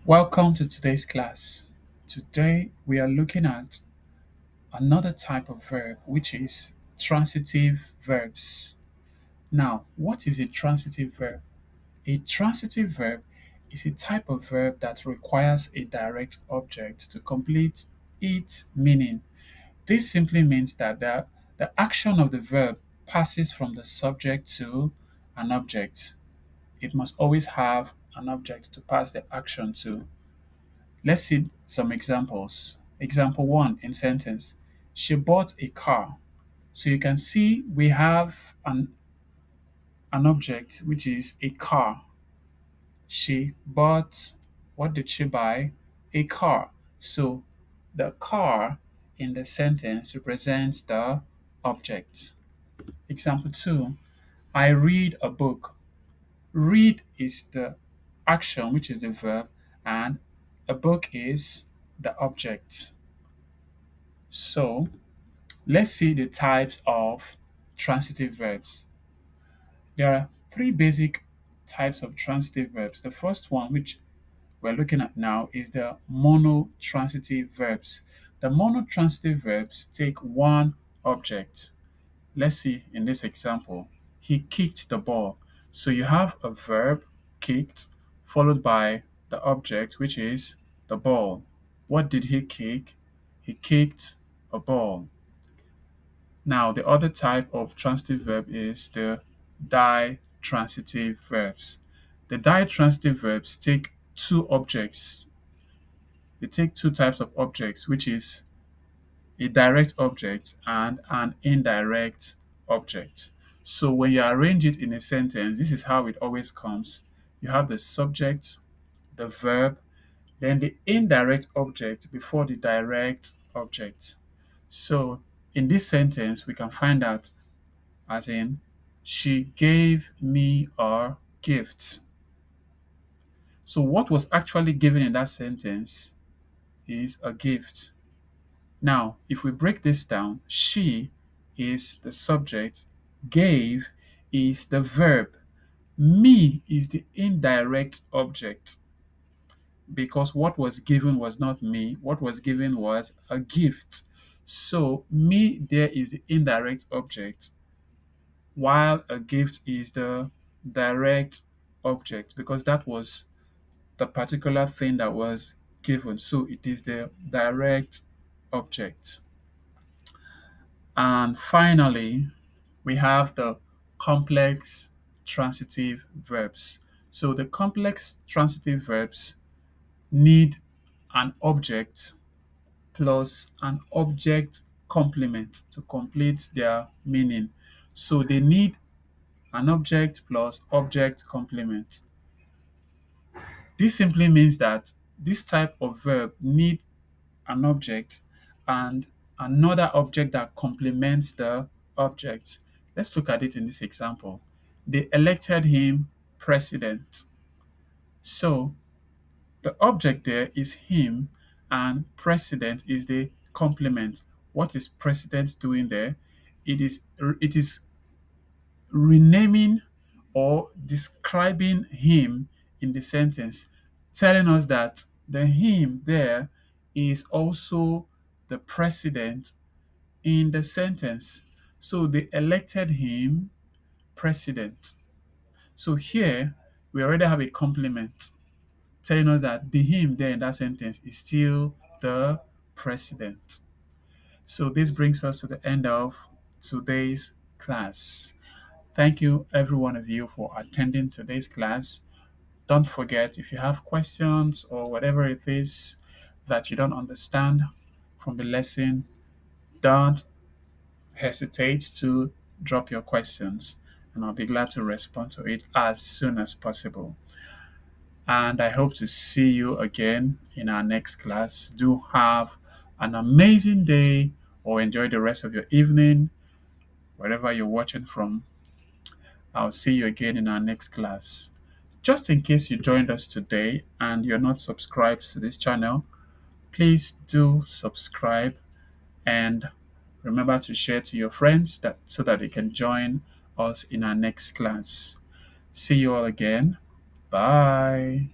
Welcome to today's class. Today we are looking at another type of verb, which is transitive verbs. Now, what is a transitive verb? A transitive verb is a type of verb that requires a direct object to complete its meaning. This simply means that the action of the verb passes from the subject to an object. It must always have an object to pass the action to. Let's see some examples. Example one in sentence. She bought a car. So you can see we have an object which is a car. She bought, what did she buy? A car. So the car in the sentence represents the object. Example two. I read a book. Read is the action, which is the verb, and a book is the object. So let's see the types of transitive verbs. There are three basic types of transitive verbs. The first one, which we're looking at now, is the monotransitive verbs. The monotransitive verbs take one object. Let's see in this example. He kicked the ball. So you have a verb, kicked, followed by the object, which is the ball. What did he kick? He kicked a ball. Now, the other type of transitive verb is the ditransitive verbs. The ditransitive verbs take two objects. They take two types of objects, which is a direct object and an indirect object. So when you arrange it in a sentence, this is how it always comes. You have the subject, the verb, then the indirect object before the direct object. So in this sentence, we can find out as in, she gave me a gift. So, what was actually given in that sentence is a gift. Now, if we break this down, she is the subject, gave is the verb, me is the indirect object because what was given was not me, what was given was a gift. So, me there is the indirect object while a gift is the direct object because that was the particular thing that was given. So it is the direct object. And finally, we have the complex transitive verbs. So the complex transitive verbs need an object plus an object complement to complete their meaning. So they need an object plus object complement. This simply means that this type of verb need an object and another object that complements the object. Let's look at it in this example. They elected him president. So the object there is him and president is the complement. What is president doing there? It is renaming or describing him in the sentence, telling us that the him there is also the president in the sentence. So they elected him president. So here we already have a complement telling us that the him there in that sentence is still the president. So this brings us to the end of today's class. Thank you, every one of you, for attending today's class. Don't forget, if you have questions or whatever it is that you don't understand from the lesson, don't hesitate to drop your questions, and I'll be glad to respond to it as soon as possible. And I hope to see you again in our next class. Do have an amazing day or enjoy the rest of your evening, wherever you're watching from. I'll see you again in our next class. Just in case you joined us today and you're not subscribed to this channel, please do subscribe and remember to share to your friends so that they can join us in our next class. See you all again. Bye.